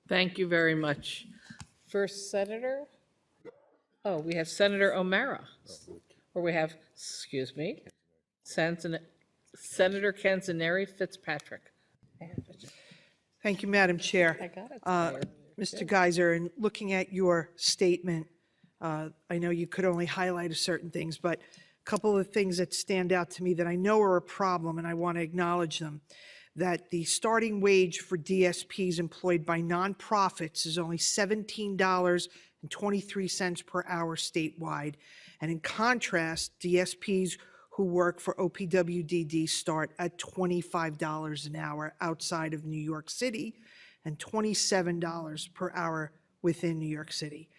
Thank you very much. First Senator, oh, we have Senator O'Mara, or we have, excuse me, Senator Canzoneri Fitzpatrick. Thank you, Madam Chair. I got it Uh, today. Mr. Geiser, in looking at your statement, I know you could only highlight certain things, but a couple of things that stand out to me that I know are a problem, and I want to acknowledge them, that the starting wage for DSPs employed by nonprofits is only $17.23 per hour statewide. And in contrast, DSPs who work for OPWDD start at $25 an hour outside of New York City and $27 per hour within New York City.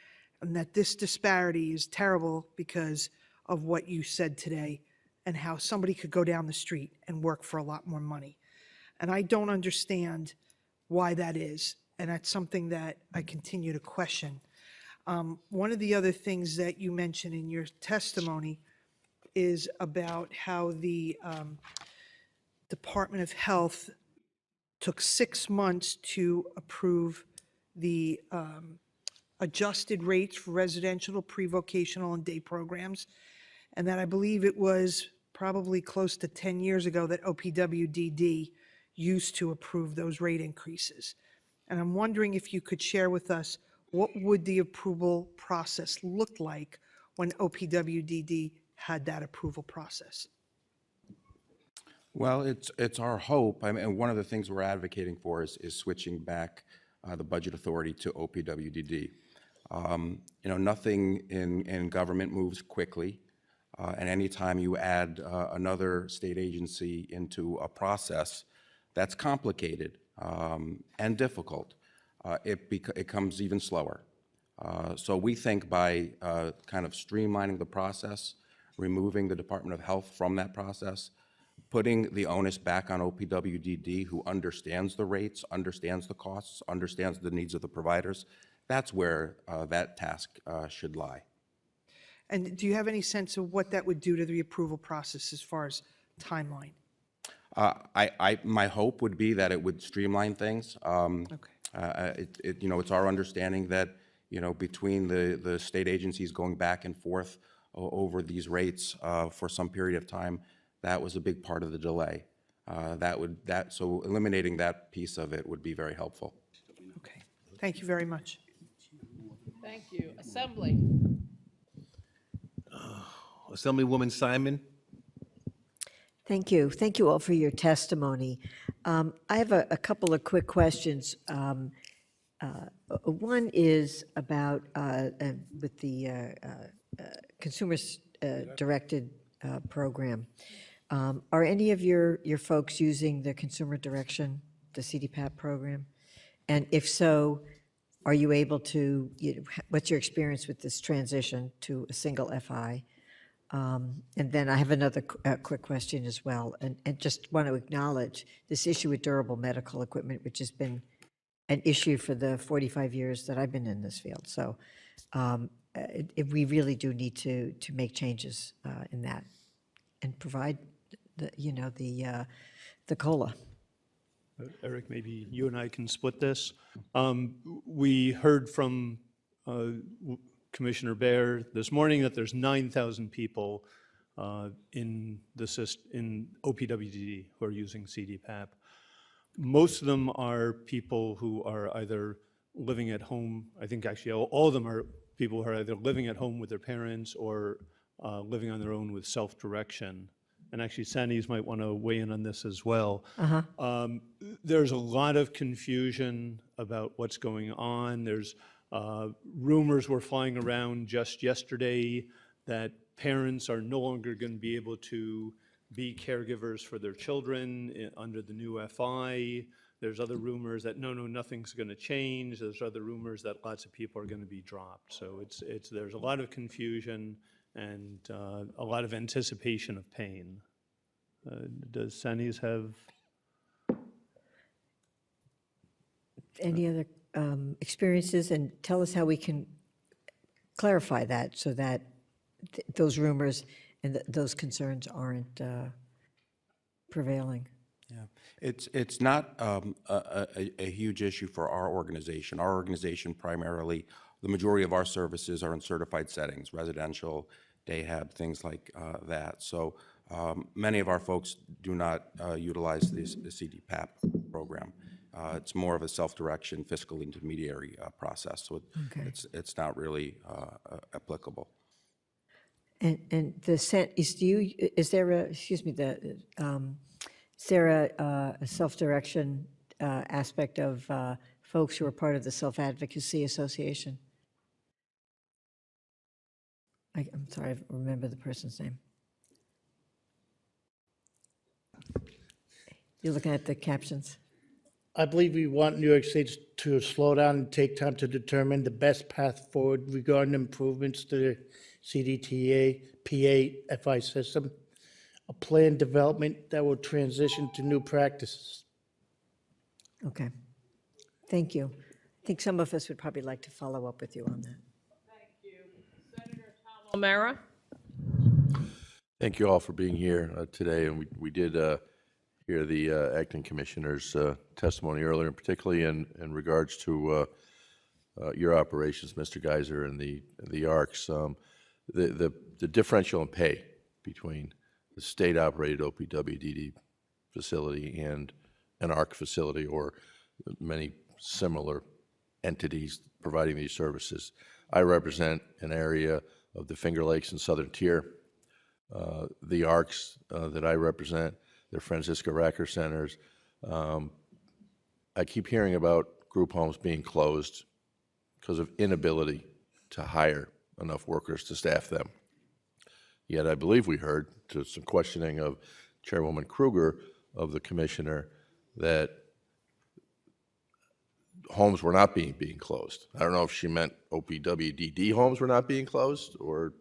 And that this disparity is terrible because of what you said today and how somebody could go down the street and work for a lot more money. And I don't understand why that is. And that's something that I continue to question. One of the other things that you mentioned in your testimony is about how the Department of Health took 6 months to approve the adjusted rates for residential, pre-vocational, and day programs, and that I believe it was probably close to 10 years ago that OPWDD used to approve those rate increases. And I'm wondering if you could share with us what would the approval process look like when OPWDD had that approval process? Well, it's our hope. I mean, and one of the things we're advocating for is switching back the budget authority to OPWDD. Nothing in government moves quickly, and anytime you add another state agency into a process that's complicated and difficult, it becomes even slower. So we think by kind of streamlining the process, removing the Department of Health from that process, putting the onus back on OPWDD, who understands the rates, understands the costs, understands the needs of the providers, that's where that task should lie. And do you have any sense of what that would do to the approval process as far as timeline? My hope would be that it would streamline things. Okay. It's our understanding that, between the state agencies going back and forth over these rates for some period of time, that was a big part of the delay. So eliminating that piece of it would be very helpful. Okay. Thank you very much. Thank you. Assembly. Assemblywoman Simon. Thank you. Thank you all for your testimony. I have a couple of quick questions. One is about with the Consumers Directed program. Are any of your folks using the Consumer Direction, the CDPAP program? And if so, are you able to, what's your experience with this transition to a single FI? And then I have another quick question as well, and just want to acknowledge this issue with durable medical equipment, which has been an issue for the 45 years that I've been in this field. So we really do need to make changes in that and provide the COLA. Eric, maybe you and I can split this. We heard from Commissioner Baer this morning that there's 9,000 people in OPWDD who are using CDPAP. Most of them are people who are either living at home. I think actually all of them are people who are either living at home with their parents or living on their own with self-direction. And actually, Sandy's might want to weigh in on this as well. There's a lot of confusion about what's going on. There's rumors were flying around just yesterday that parents are no longer going to be able to be caregivers for their children under the new FI. There's other rumors that nothing's going to change. There's other rumors that lots of people are going to be dropped. So there's a lot of confusion and a lot of anticipation of pain. Does Sandy's have any other experiences? And tell us how we can clarify that so that those rumors and those concerns aren't prevailing. Yeah, it's not a huge issue for our organization. Our organization primarily, the majority of our services are in certified settings, residential, day-hab, things like that. So many of our folks do not utilize the CDPAP program. It's more of a self-direction fiscal intermediary process, so Okay. it's not really applicable. And the is there a, excuse me, is there a self-direction aspect of folks who are part of the Self-Advocacy Association? I'm sorry, I don't remember the person's name. You're looking at the captions? I believe we want New York State to slow down and take time to determine the best path forward regarding improvements to the CDTA PA FI system, a planned development that will transition to new practices. Okay. Thank you. I think some of us would probably like to follow up with you on that. Senator Tom O'Mara? Thank you all for being here today, and we did hear the acting commissioner's testimony earlier, and particularly in regards to your operations, Mr. Geiser, and the ARCs. The differential in pay between the state-operated OPWDD facility and an ARC facility, or many similar entities providing these services. I represent an area of the Finger Lakes and Southern Tier. The ARCs that I represent, they're Francisco Racker centers. I keep hearing about group homes being closed because of inability to hire enough workers to staff them. Yet I believe we heard, to some questioning of Chairwoman Kruger, of the commissioner, that homes were not being closed. I don't know if she meant OPWDD homes were not being closed, or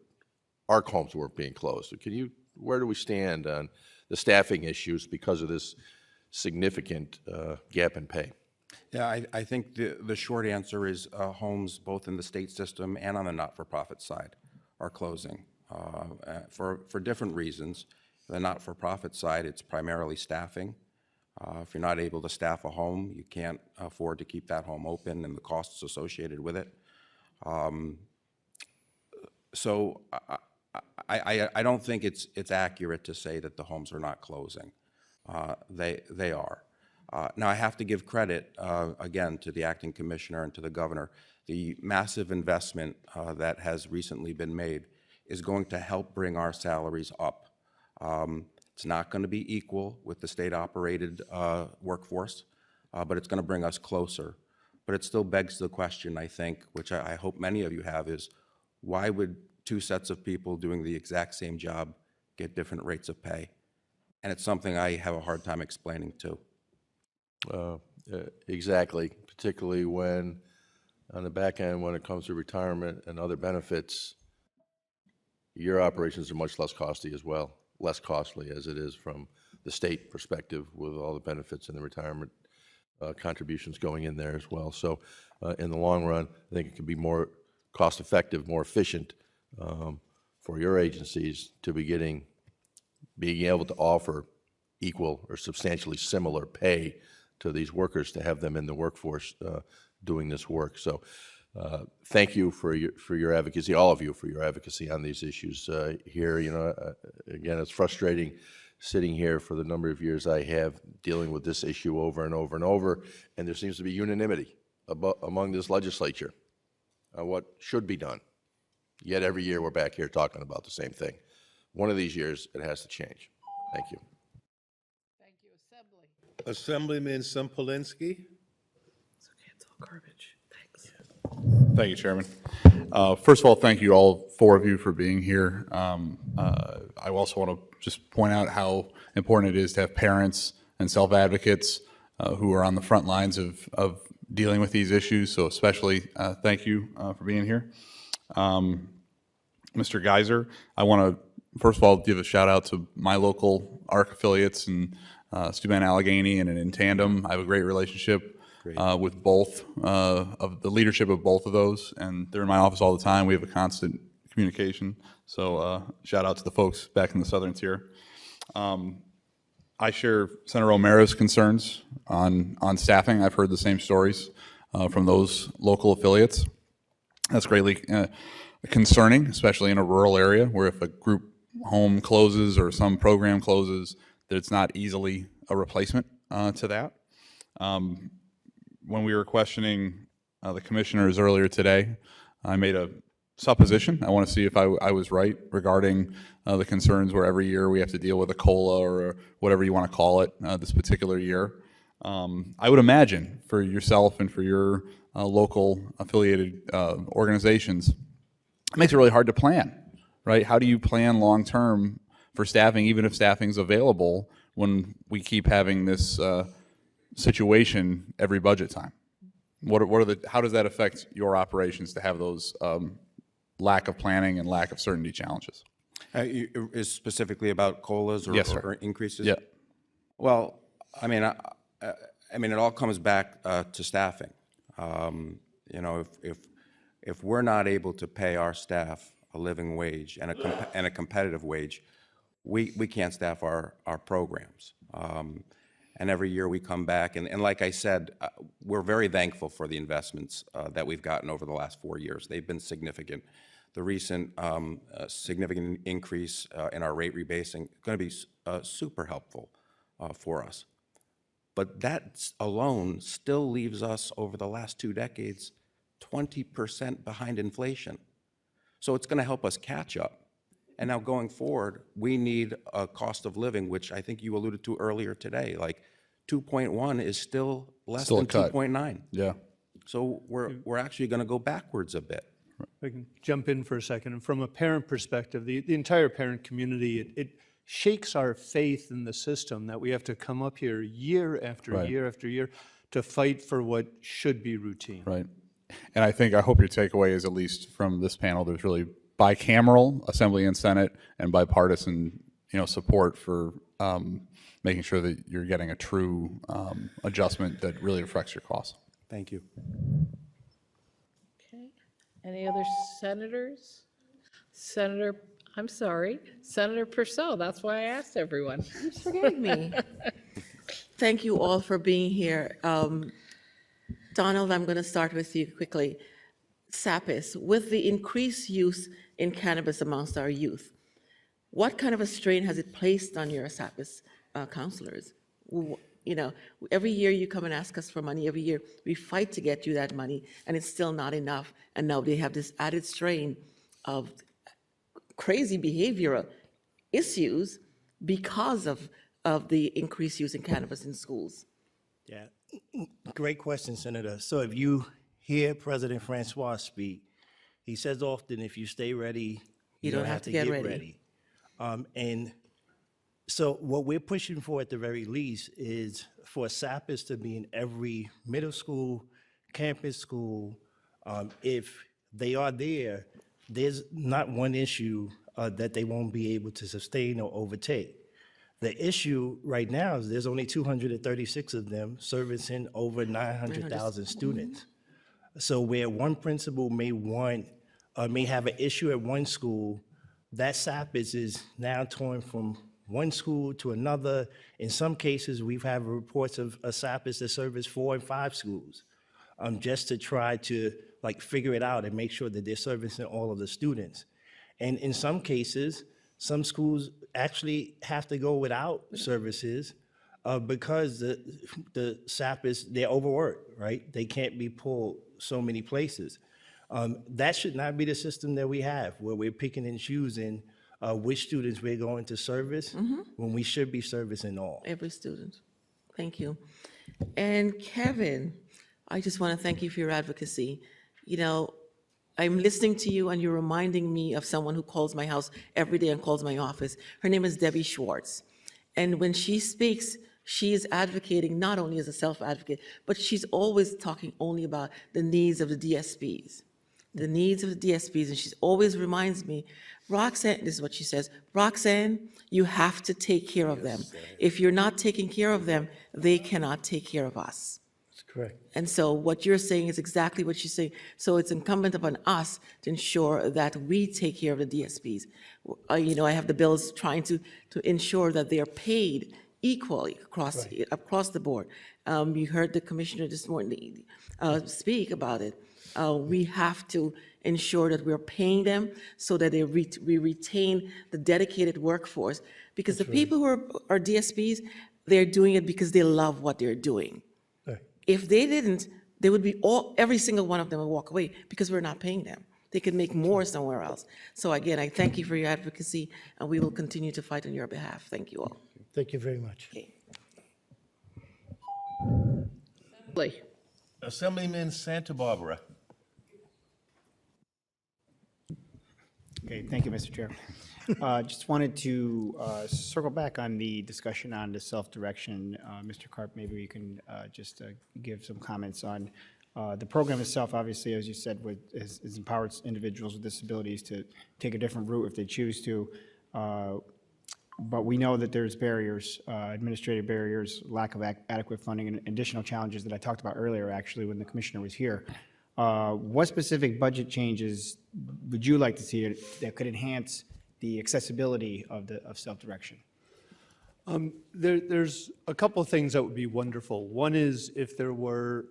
ARC homes weren't being closed. So where do we stand on the staffing issues because of this significant gap in pay? Yeah, I think the short answer is homes both in the state system and on the not-for-profit side are closing for different reasons. The not-for-profit side, it's primarily staffing. If you're not able to staff a home, you can't afford to keep that home open and the costs associated with it. So I don't think it's accurate to say that the homes are not closing. They are. Now, I have to give credit, again, to the acting commissioner and to the governor. The massive investment that has recently been made is going to help bring our salaries up. It's not going to be equal with the state-operated workforce, but it's going to bring us closer. But it still begs the question, I think, which I hope many of you have, is why would two sets of people doing the exact same job get different rates of pay? And it's something I have a hard time explaining too. Exactly, particularly when, on the back end, when it comes to retirement and other benefits, your operations are much less costly as well, less costly as it is from the state perspective, with all the benefits and the retirement contributions going in there as well. So in the long run, I think it could be more cost-effective, more efficient for your agencies to being able to offer equal or substantially similar pay to these workers, to have them in the workforce doing this work. So thank you for your advocacy, all of you, for your advocacy on these issues here. You know, again, it's frustrating sitting here for the number of years I have dealing with this issue over and over and over, and there seems to be unanimity among this legislature on what should be done. Yet every year we're back here talking about the same thing. One of these years it has to change. Thank you. Thank you. Assembly. Assemblyman Sempolinski. It's okay, it's all garbage. Thanks. Thank you, Chairman. First of all, thank you all four of you for being here. I also want to just point out how important it is to have parents and self-advocates who are on the front lines of dealing with these issues. So especially thank you for being here. Mr. Geiser, I want to first of all give a shout out to my local ARC affiliates and Steuben Allegheny and in Tandem. I have a great relationship with both of the leadership of both of those, and they're in my office all the time. We have a constant communication. So shout out to the folks back in the Southern Tier. I share Senator O'Mara's concerns on staffing. I've heard the same stories from those local affiliates. That's greatly concerning, especially in a rural area where if a group home closes or some program closes, that it's not easily a replacement to that. When we were questioning the commissioners earlier today, I made a supposition. I want to see if I was right regarding the concerns where every year we have to deal with a COLA or whatever you want to call it this particular year. I would imagine for yourself and for your local affiliated organizations, it makes it really hard to plan, right? How do you plan long-term for staffing, even if staffing's available, when we keep having this situation every budget time? How does that affect your operations to have those lack of planning and lack of certainty challenges? Is specifically about COLAs or, Yes, sir. or increases? Yeah. Well, I mean, it all comes back to staffing. You know, if we're not able to pay our staff a living wage and a competitive wage, we can't staff our programs. And every year we come back, and like I said, we're very thankful for the investments that we've gotten over the last 4 years. They've been significant. The recent significant increase in our rate rebasing is going to be super helpful for us. But that alone still leaves us, over the last 2 decades, 20% behind inflation. So it's going to help us catch up. And now going forward, we need a cost of living, which I think you alluded to earlier today. Like 2.1 is still less Still a than cut. 2.9. Yeah. So we're actually going to go backwards a bit. If I can jump in for a second. And from a parent perspective, the entire parent community, it shakes our faith in the system that we have to come up here year after Right. year after year to fight for what should be routine. Right. And I hope your takeaway is, at least from this panel, there's really bicameral, Assembly and Senate, and bipartisan, support for making sure that you're getting a true adjustment that really reflects your costs. Thank you. Okay. Any other senators? Senator Purcell, that's why I asked everyone. You forgave me. Thank you all for being here. Donald, I'm going to start with you quickly. SAPIS, with the increased use in cannabis amongst our youth, what kind of a strain has it placed on your SAPIS counselors? Every year you come and ask us for money. Every year we fight to get you that money, and it's still not enough. And now they have this added strain of crazy behavioral issues because of the increased use in cannabis in schools. Yeah, great question, Senator. So if you hear President Francois speak, he says often, if you stay ready, you don't have to get ready. And so what we're pushing for at the very least is for SAPIS to be in every middle school, campus school. If they are there, there's not one issue that they won't be able to sustain or overtake. The issue right now is there's only 236 of them servicing over 900,000 students. So where one principal may have an issue at one school, that SAPIS is now torn from one school to another. In some cases, we've had reports of a SAPIS that service 4 and 5 schools, just to try to figure it out and make sure that they're servicing all of the students. And in some cases, some schools actually have to go without services because the SAPIS, they're overworked, right? They can't be pulled so many places. That should not be the system that we have, where we're picking and choosing which students we're going to service when we should be servicing all. Every student. Thank you. And Kevin, I just want to thank you for your advocacy. I'm listening to you and you're reminding me of someone who calls my house every day and calls my office. Her name is Debbie Schwartz. And when she speaks, she is advocating not only as a self-advocate, but she's always talking only about the needs of the DSPs. The needs of the DSPs, and she always reminds me, Roxanne, this is what she says, Roxanne, you have to take care of them. If you're not taking care of them, they cannot take care of us. That's correct. And so what you're saying is exactly what she's saying. So it's incumbent upon us to ensure that we take care of the DSPs. I have the bills trying to ensure that they are paid equally across the board. You heard the commissioner this morning speak about it. We have to ensure that we're paying them so that we retain the dedicated workforce. Because the people who are DSPs, they're doing it because they love what they're doing. Right. If they didn't, they would be every single one of them would walk away because we're not paying them. They could make more somewhere else. So again, I thank you for your advocacy, and we will continue to fight on your behalf. Thank you all. Thank you very much. Okay. Lee. Assemblyman Santa Barbara. Okay, thank you, Mr. Chair. Just wanted to circle back on the discussion on the self-direction. Mr. Karp, maybe you can just give some comments on the program itself. Obviously, as you said, has empowered individuals with disabilities to take a different route if they choose to. But we know that there's barriers, administrative barriers, lack of adequate funding, and additional challenges that I talked about earlier, actually, when the commissioner was here. What specific budget changes would you like to see that could enhance the accessibility of self-direction? There's a couple of things that would be wonderful. One is if there were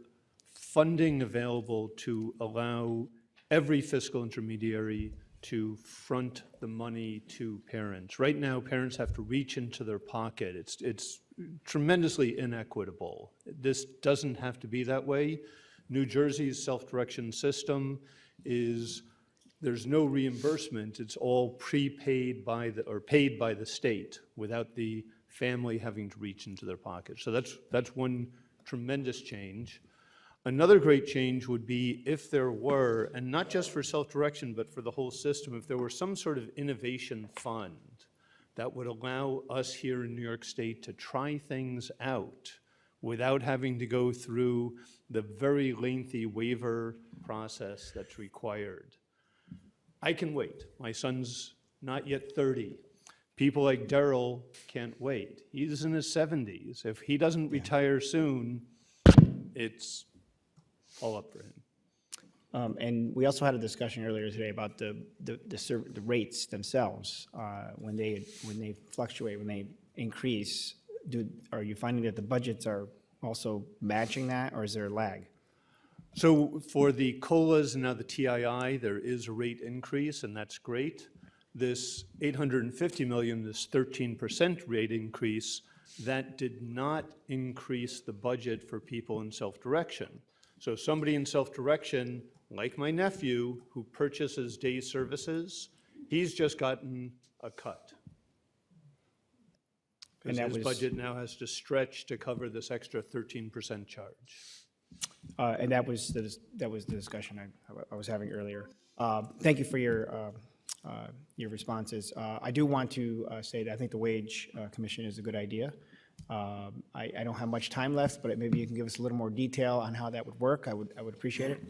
funding available to allow every fiscal intermediary to front the money to parents. Right now, parents have to reach into their pocket. It's tremendously inequitable. This doesn't have to be that way. New Jersey's self-direction system is, there's no reimbursement. It's all prepaid by or paid by the state without the family having to reach into their pocket. So that's one tremendous change. Another great change would be if there were, and not just for self-direction, but for the whole system, if there were some sort of innovation fund that would allow us here in New York State to try things out without having to go through the very lengthy waiver process that's required. I can wait. My son's not yet 30. People like Daryl can't wait. He's in his 70s. If he doesn't retire soon, it's all up for him. And we also had a discussion earlier today about the rates themselves. When they fluctuate, when they increase, are you finding that the budgets are also matching that, or is there a lag? So for the COLAs and now the TII, there is a rate increase, and that's great. This $850 million, this 13% rate increase, that did not increase the budget for people in self-direction. So somebody in self-direction, like my nephew, who purchases day services, he's just gotten a cut. Because his budget now has to stretch to cover this extra 13% charge. And that was the discussion I was having earlier. Thank you for your responses. I do want to say that I think the wage commission is a good idea. I don't have much time left, but maybe you can give us a little more detail on how that would work. I would appreciate it.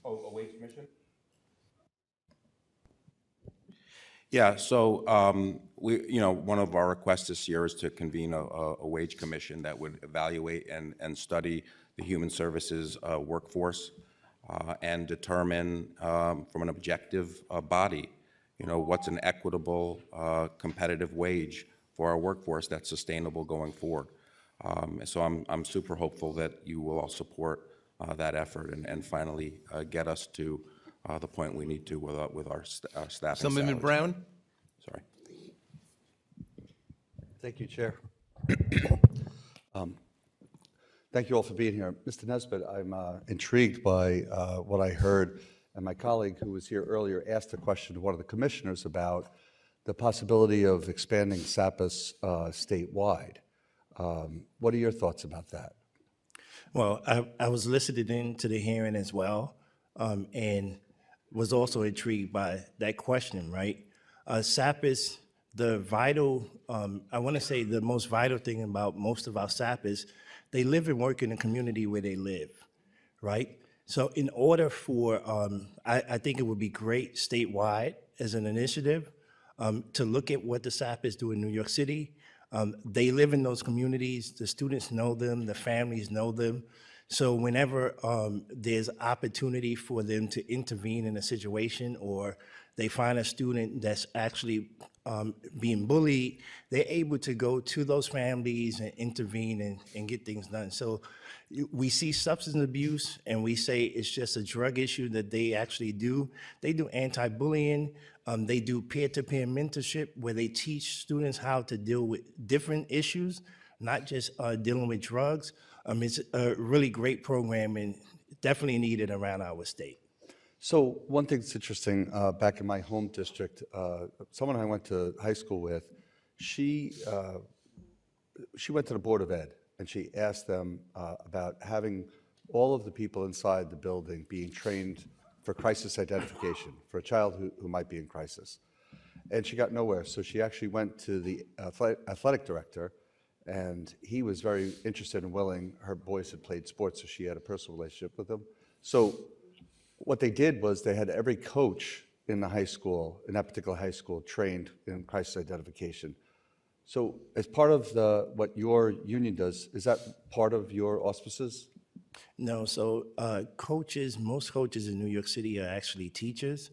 Oh, a wage commission? Yeah, so one of our requests this year is to convene a wage commission that would evaluate and study the human services workforce and determine from an objective body, what's an equitable, competitive wage for our workforce that's sustainable going forward. So I'm super hopeful that you will all support that effort and finally get us to the point we need to with our staffing. Assemblyman Brown. Sorry. Thank you, Chair. Thank you all for being here. Mr. Nesbitt, I'm intrigued by what I heard, and my colleague who was here earlier asked a question to one of the commissioners about the possibility of expanding SAPIS statewide. What are your thoughts about that? Well, I was listening in to the hearing as well, and was also intrigued by that question, right? SAPIS, the vital, I want to say the most vital thing about most of our SAPIS, they live and work in the community where they live, right? So in order for, I think it would be great statewide as an initiative to look at what the SAPIS do in New York City. They live in those communities, the students know them, the families know them. So whenever there's opportunity for them to intervene in a situation, or they find a student that's actually being bullied, they're able to go to those families and intervene and get things done. So we see substance abuse, and we say it's just a drug issue that they actually do. They do anti-bullying. They do peer-to-peer mentorship, where they teach students how to deal with different issues, not just dealing with drugs. It's a really great program and definitely needed around our state. So one thing that's interesting, back in my home district, someone I went to high school with, she went to the Board of Ed, and she asked them about having all of the people inside the building being trained for crisis identification for a child who might be in crisis. And she got nowhere, so she actually went to the athletic director, and he was very interested and willing. Her boys had played sports, so she had a personal relationship with them. So what they did was they had every coach in the high school, in that particular high school, trained in crisis identification. So as part of what your union does, is that part of your auspices? No, so most coaches in New York City are actually teachers,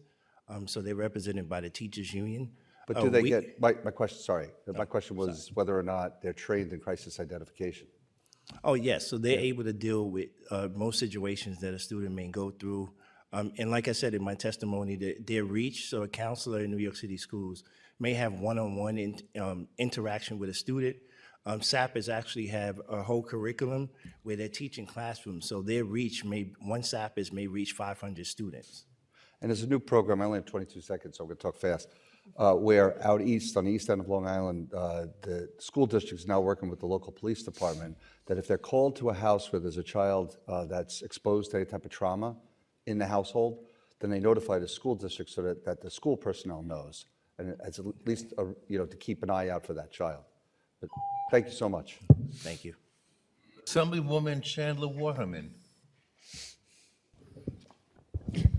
so they're represented by the teachers union. But do they get, my question, sorry, my question was whether or not they're trained in crisis identification. Oh, yes, so they're able to deal with most situations that a student may go through. And like I said in my testimony, their reach, so a counselor in New York City schools may have one-on-one interaction with a student. SAPers actually have a whole curriculum where they're teaching classrooms, so their reach one SAPers may reach 500 students. And there's a new program, I only have 22 seconds, so I'm going to talk fast, where out east, on the east end of Long Island, the school district is now working with the local police department, that if they're called to a house where there's a child that's exposed to any type of trauma in the household, then they notify the school district so that the school personnel knows, and it's at least, to keep an eye out for that child. But thank you so much. Thank you. Assemblywoman Chandler Waterman.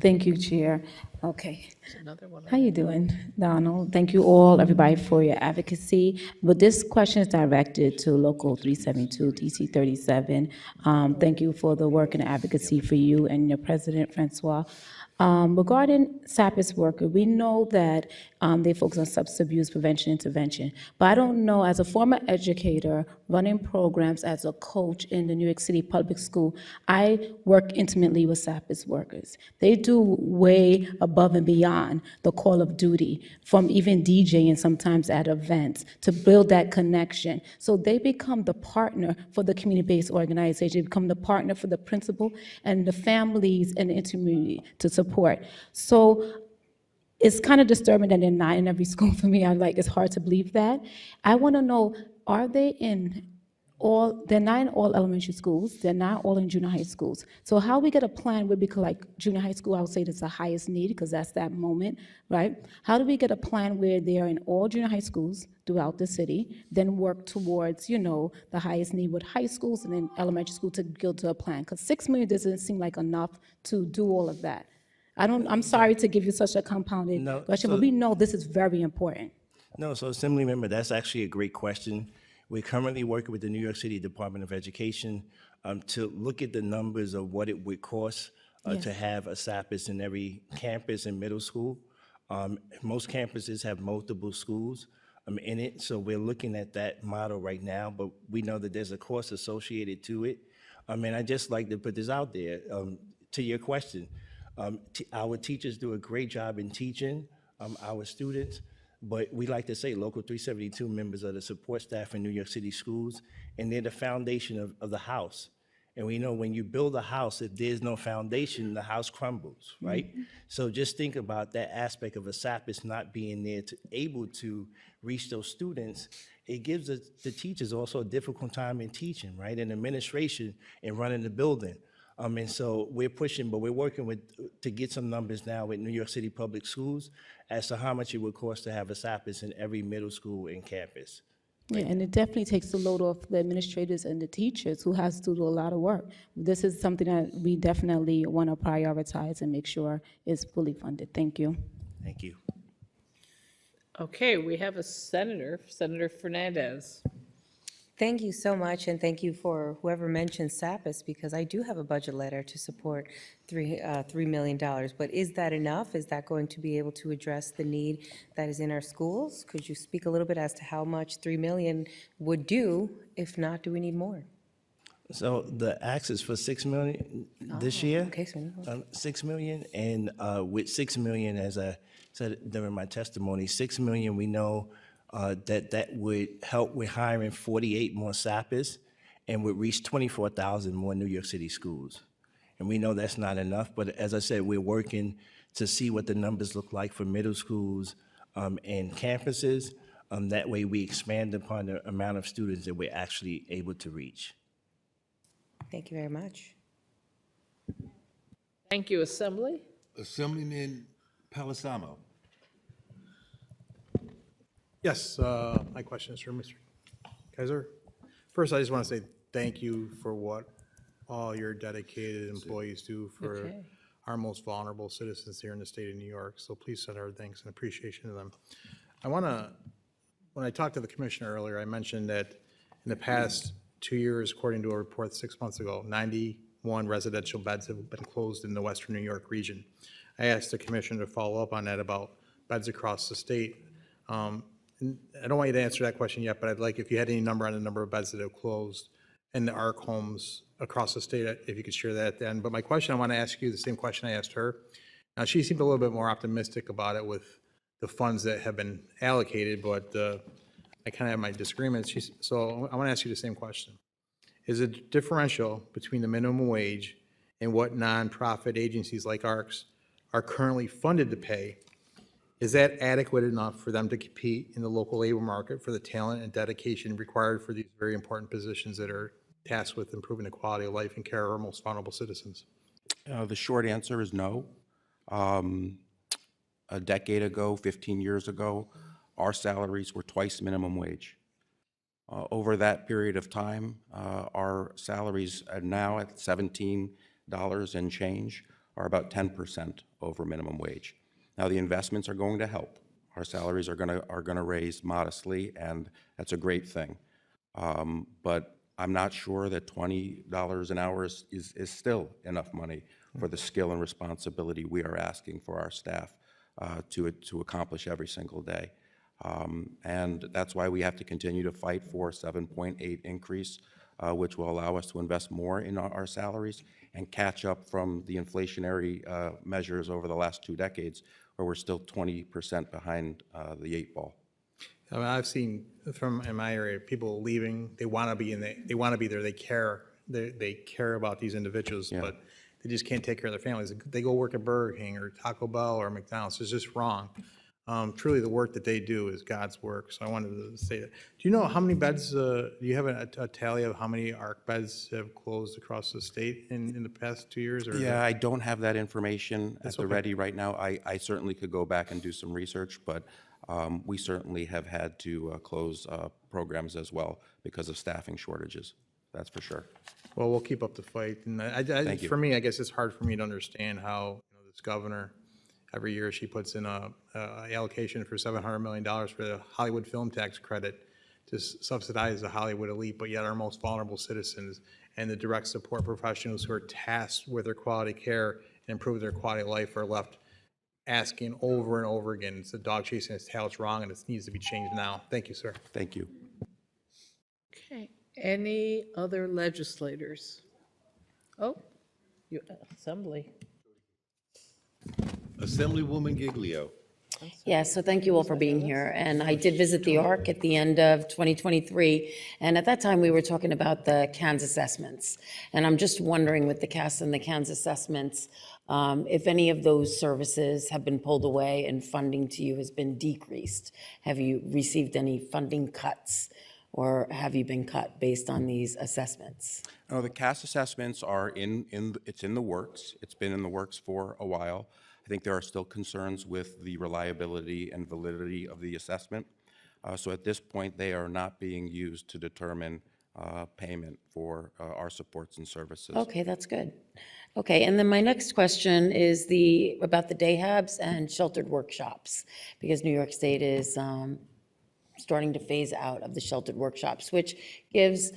Thank you, Chair. Okay. Another one. How you doing, Donald? Thank you all, everybody, for your advocacy. But this question is directed to Local 372, DC 37. Thank you for the work and advocacy for you and your president, Francois. Regarding SAPIS worker, we know that they focus on substance abuse prevention intervention, but I don't know, as a former educator running programs as a coach in the New York City public school, I work intimately with SAPIS workers. They do way above and beyond the call of duty, from even DJing sometimes at events, to build that connection. So they become the partner for the community-based organization. They become the partner for the principal and the families and the intermediate to support. So it's kind of disturbing that they're not in every school for me. It's hard to believe that. I want to know, are they in they're not in all elementary schools, they're not all in junior high schools. So how we get a plan where we could, like junior high school, I would say that's the highest need because that's that moment, right? How do we get a plan where they're in all junior high schools throughout the city, then work towards, the highest need with high schools and then elementary school to build to a plan? Because $6 million doesn't seem like enough to do all of that. I'm sorry to give you such a compounded question, but we know this is very important. No, so Assembly Member, that's actually a great question. We're currently working with the New York City Department of Education to look at the numbers of what it would cost to have a SAPIS in every campus and middle school. Most campuses have multiple schools in it, so we're looking at that model right now, but we know that there's a cost associated to it. And I'd just like to put this out there to your question. Our teachers do a great job in teaching our students, but we like to say Local 372 members are the support staff in New York City schools, and they're the foundation of the house. And we know when you build a house, if there's no foundation, the house crumbles, right? Mm-hmm. So just think about that aspect of a SAPIS not being there able to reach those students. It gives the teachers also a difficult time in teaching, right? And administration and running the building. And so we're pushing, but we're working to get some numbers now with New York City Public Schools as to how much it would cost to have a SAPIS in every middle school and campus. Yeah, and it definitely takes the load off the administrators and the teachers who has to do a lot of work. This is something that we definitely want to prioritize and make sure is fully funded. Thank you. Thank you. Okay, we have a senator, Senator Fernandez. Thank you so much, and thank you for whoever mentioned SAPIS, because I do have a budget letter to support $3 million. But is that enough? Is that going to be able to address the need that is in our schools? Could you speak a little bit as to how much 3 million would do? If not, do we need more? So the ask is for 6 million this year. Okay, so 6 million, and with 6 million, as I said during my testimony, 6 million, we know that would help with hiring 48 more SAPPers and would reach 24,000 more New York City schools. And we know that's not enough, but as I said, we're working to see what the numbers look like for middle schools and campuses. That way we expand upon the amount of students that we're actually able to reach. Thank you very much. Thank you, Assembly. Assemblyman Palisamo. Yes, my question is for Mr. Kaiser. First, I just want to say thank you for what all your dedicated employees do for Okay. our most vulnerable citizens here in the state of New York. So please send our thanks and appreciation to them. I want to, when I talked to the commissioner earlier, I mentioned that in the past 2 years, according to a report 6 months ago, 91 residential beds have been closed in the Western New York region. I asked the commissioner to follow up on that about beds across the state. And I don't want you to answer that question yet, but I'd like if you had any number on the number of beds that have closed in the ARC homes across the state, if you could share that at the end. But my question, I want to ask you the same question I asked her. Now, she seemed a little bit more optimistic about it with the funds that have been allocated, but I kind of have my disagreements. So I want to ask you the same question. Is it differential between the minimum wage and what nonprofit agencies like ARCs are currently funded to pay? Is that adequate enough for them to compete in the local labor market for the talent and dedication required for these very important positions that are tasked with improving the quality of life and care of our most vulnerable citizens? The short answer is no. A decade ago, 15 years ago, our salaries were twice minimum wage. Over that period of time, our salaries are now at $17 and change, are about 10% over minimum wage. Now, the investments are going to help. Our salaries are going to raise modestly, and that's a great thing. But I'm not sure that $20 an hour is still enough money for the skill and responsibility we are asking for our staff to accomplish every single day. And that's why we have to continue to fight for a 7.8 increase, which will allow us to invest more in our salaries and catch up from the inflationary measures over the last 2 decades, where we're still 20% behind the 8 ball. I mean, I've seen from in my area people leaving. They want to be they want to be there. They care. They care about these individuals, but they just can't take care of their families. They go work at Burger King or Taco Bell or McDonald's. It's just wrong. Truly, the work that they do is God's work. So I wanted to say that. Do you know how many beds? Do you have a tally of how many ARC beds have closed across the state in the past 2 years? Or Yeah, I don't have that information That's at the okay. ready right now. I certainly could go back and do some research, but we certainly have had to close programs as well because of staffing shortages. That's for sure. Well, we'll keep up the fight. And Thank you. for me, I guess it's hard for me to understand how this governor, every year she puts in a allocation for $700 million for the Hollywood film tax credit to subsidize the Hollywood elite, but yet our most vulnerable citizens and the direct support professionals who are tasked with their quality care and improving their quality of life are left asking over and over again. It's a dog chasing its tail. It's wrong, and it needs to be changed now. Thank you, sir. Thank you. Okay. Any other legislators? Oh, Assembly. Assemblywoman Giglio. Yes, so thank you all for being here. And I did visit the ARC at the end of 2023. And at that time, we were talking about the CANS assessments. And I'm just wondering with the CAS and the CANS assessments, if any of those services have been pulled away and funding to you has been decreased. Have you received any funding cuts, or have you been cut based on these assessments? No, the CAS assessments are it's in the works. It's been in the works for a while. I think there are still concerns with the reliability and validity of the assessment. So at this point, they are not being used to determine payment for our supports and services. Okay, that's good. Okay, and then my next question is about the day habs and sheltered workshops, because New York State is starting to phase out of the sheltered workshops, which gives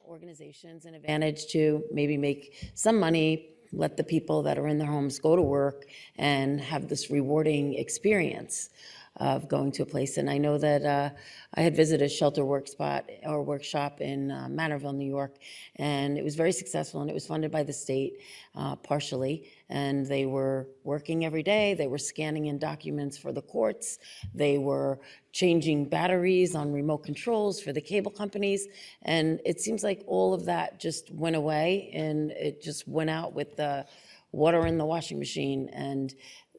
organizations an advantage to maybe make some money, let the people that are in their homes go to work and have this rewarding experience of going to a place. And I know that I had visited a shelter workshop in Manorville, New York, and it was very successful, and it was funded by the state partially. And they were working every day. They were scanning in documents for the courts. They were changing batteries on remote controls for the cable companies. And it seems like all of that just went away, and it just went out with the water in the washing machine, and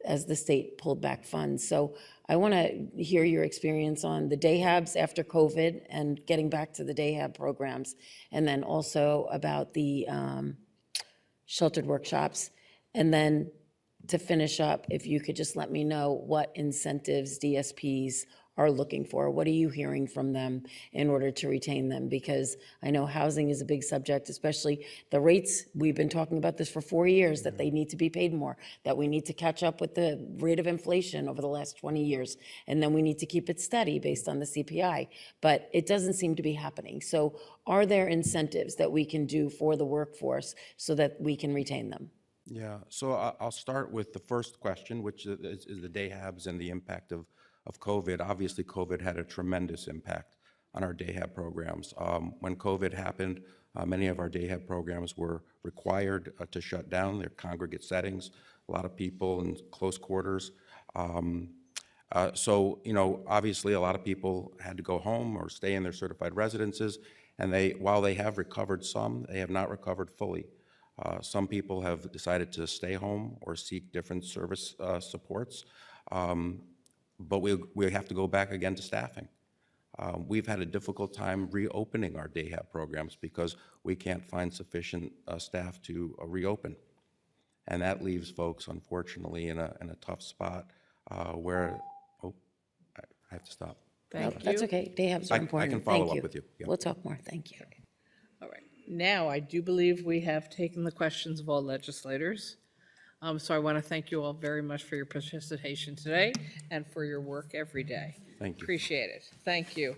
as the state pulled back funds. So I want to hear your experience on the day habs after COVID and getting back to the day hab programs, and then also about the sheltered workshops. And then to finish up, if you could just let me know what incentives DSPs are looking for. What are you hearing from them in order to retain them? Because I know housing is a big subject, especially the rates. We've been talking about this for 4 years, that they need to be paid more, that we need to catch up with the rate of inflation over the last 20 years, and then we need to keep it steady based on the CPI. But it doesn't seem to be happening. So are there incentives that we can do for the workforce so that we can retain them? Yeah, so I'll start with the first question, which is the day habs and the impact of COVID. Obviously, COVID had a tremendous impact on our day hab programs. When COVID happened, many of our day hab programs were required to shut down. Their congregate settings, a lot of people in close quarters. So, obviously, a lot of people had to go home or stay in their certified residences, and while they have recovered some, they have not recovered fully. Some people have decided to stay home or seek different service supports, but we have to go back again to staffing. We've had a difficult time reopening our day hab programs because we can't find sufficient staff to reopen. And that leaves folks, unfortunately, in a tough spot where, I have to stop. No, that's okay. Day habs are important. I can follow Thank up with you. Yeah. We'll talk more. Thank you. All right. Now, I do believe we have taken the questions of all legislators. So I want to thank you all very much for your participation today and for your work every day. Thank you. Appreciate it. Thank you.